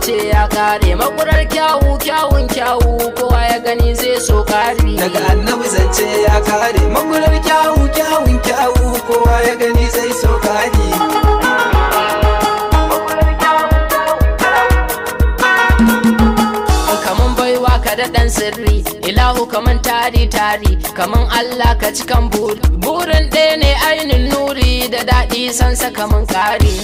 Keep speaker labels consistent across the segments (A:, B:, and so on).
A: zance ya kare makurar kyawu kyawun kyawu kowa ya gani zai so kari.
B: Daga annabi zance ya kare makurar kyawu kyawun kyawu kowa ya gani zai so kari.
A: Kaman baiwa ka da ɗan sirri ilahu kaman tari tari kaman Allah ka cikan burin ɗaya ne ainin nuri da daɗi sansa kaman ƙari.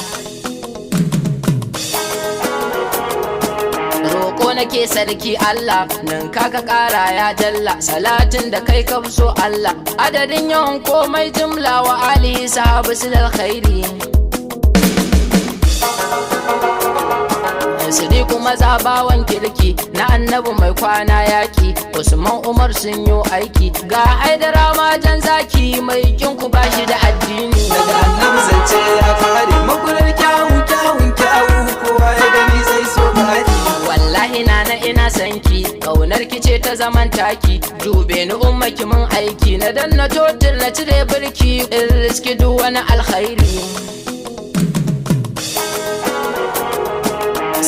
A: Roƙo nake sarki Allah nan kaka ƙara ya jalla salatin da kai ka so Allah adadin yawan komai jumla wa alihi sahabu silal khairi. Sidiku maza bawan kirki na annabi mai kwana yaki Usman Umar sun yi aiki ga Haidara majan zaki mai kinku bashi da addini.
B: Daga annabi zance ya kare makurar kyawu kyawun kyawu kowa ya gani zai so kari.
A: Wallahi nana ina sanki kaunar ki ce ta zaman taki dube ni ummaki mun aiki na danna totir na cire birki in riski duk wani alkhairi.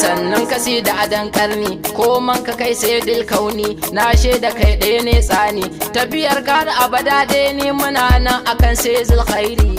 A: Sannan kasi da adan karni ko man ka kai sai dil kauni na shaida kai ɗaya ne tsani tafiyar ka da abada ɗaya ne muna nan akan sai zulkhairi.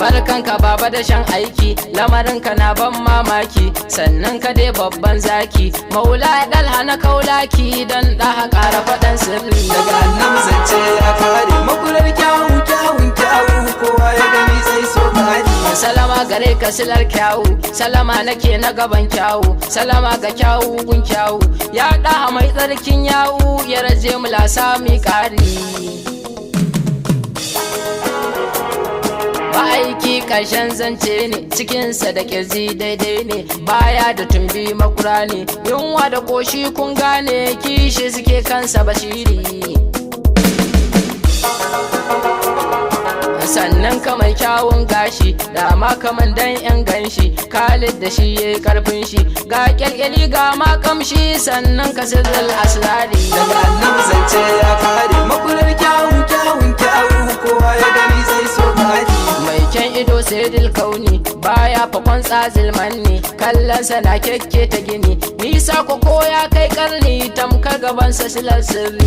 A: Barkanka baba da shan aiki lamarinka na ban mamaki sannan ka dai babban zaki maula ya dalha na kaulaki don ɗaha ƙara faɗan sirri.
B: Daga annabi zance ya kare makurar kyawu kyawun kyawu kowa ya gani zai so kari.
A: Salama gare ka silar kyawu salama nake na gaban kyawu salama ga kyawu gun kyawu ya ɗaha mai tsarkin yawu ya raje mu lasa mi ƙari. Aiki ƙarshen zance ne cikinsa da kirji daidai ne baya da tumbi makura ne yunwa da ƙoshi kun gane kishi suke kansa bashiri. Sannan ka mai kyawun gashi dama kaman dan yan ganshi Khalid da shi yayi karfin shi ga kyalkyali ga ma kamshi sannan ka sirrul asrari.
B: Daga annabi zance ya kare makurar kyawun kyawun kyawu kowa ya gani zai so kari.
A: Mai kyan ido sai dil kauni baya fakon tsazil manni kallonsa na kyakke ta gini nisa ko ya kai karni tamkar gabansa silar sirri.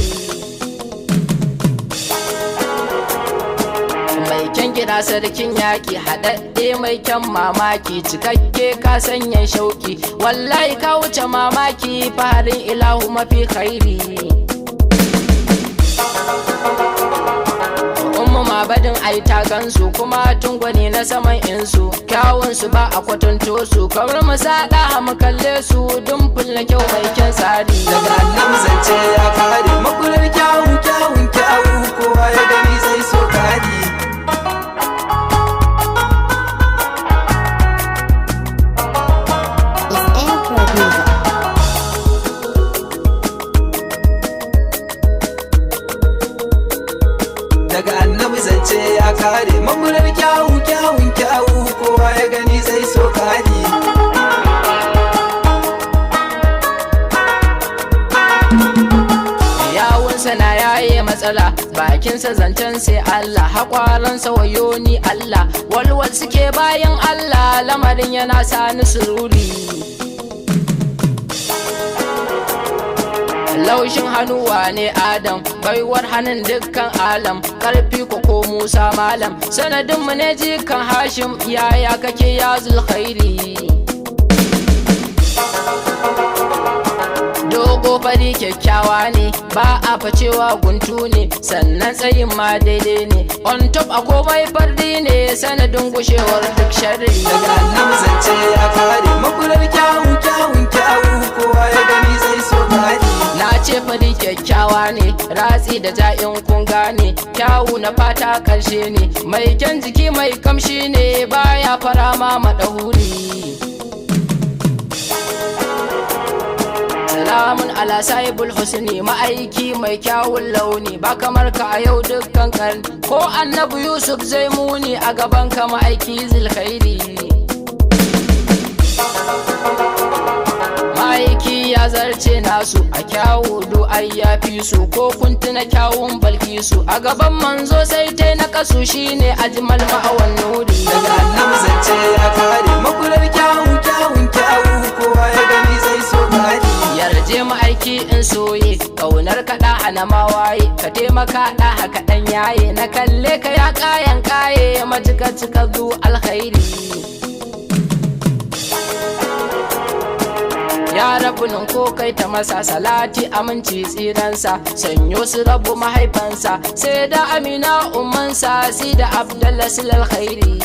A: Mai kyan gida sarkin yaki haɗaɗɗe mai kyan mamaki cikakke ka sanya shauki wallahi ka wuce mamaki farin ilahu mafi khairi. Badin ai ta gansu kuma tungwani na saman insu kyawunsu ba a kwatanto su kamar musada mu kalle su dumful na kyau mai kyan tsari.
B: Daga annabi zance ya kare makular kyawu kyawun kyawu kowa ya gani zai so kari. Daga annabi zance ya kare makular kyawu kyawun kyawu kowa ya gani zai so kari.
A: Yawunsa na yaye matsala bakinsa zancen sai Allah haƙwaransa wayoni Allah walwal suke bayan Allah lamarin yana sani sururi. Laushin hannuwa ne Adam baiwar hannun dukkan alam karfi ko Musa malam sanadinmu ne jikan Hashim yaya kake ya zulkhairi. Dogo fari kyakkyawa ne ba a facewa guntu ne sannan tsayin ma daidai ne on top a komai fardi ne sanadin gushewar duk sharri.
B: Daga annabi zance ya kare makular kyawu kyawun kyawu kowa ya gani zai so kari.
A: Na ce fari kyakkyawa ne ratsi da ja'in kun gane kyawu na fata karshe ne mai kyan jiki mai kamshi ne baya fara ma madahuri. Salamun ala sahibul husni ma'aiki mai kyawun launi ba kamar ka a yau dukkan karni ko annabi Yusuf zai muni a gaban ka ma'aiki zulkhairi. Ma'aiki ya zarce nasu a kyawu do ai ya fi su ko kun tuna kyawun balkisu a gaban manzo sai tai na kasu shine ajmal ma'awan nuri
B: daga annabi zance ya kare makular kyawu kyawun kyawu kowa ya gani zai so kari
A: yarje mu aiki in soye kaunar kaɗa hana mawaye ka taimaka ɗa haka ɗan yaye na kalle ka ya kayan kaye majika cika zu alkhairi ya rabu nan ko kai ta masa salati aminci tsiransa sanyo su rabu mahaifansa sai da amina ummansa si da abdallah silal khairi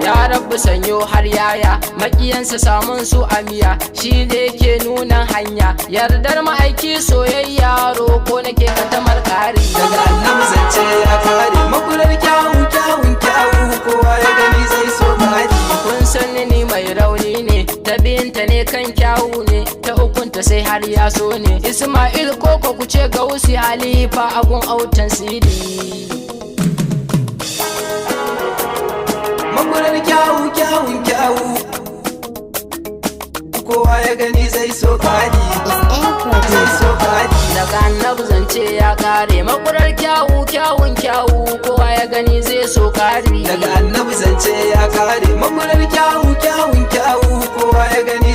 A: ya rabu sanyo har yaya makiyansa samun su amiya shi ne ke nunan hanya yardar ma'aiki soyayya roko nake katamar kari
B: daga annabi zance ya kare makular kyawu kyawun kyawu kowa ya gani zai so kari
A: kun sanni ni mai rauni ne ta binta ne kan kyawu ne ta ukunta sai har ya so ne isma'il koko kuce ga wusi halifa agun autan sidi
B: makular kyawu kyawun kyawu kowa ya gani zai so kari zai so kari
A: daga annabi zance ya kare makurar kyawu kyawun kyawu kowa ya gani zai so kari
B: daga annabi zance ya kare makular kyawu kyawun kyawu kowa ya gani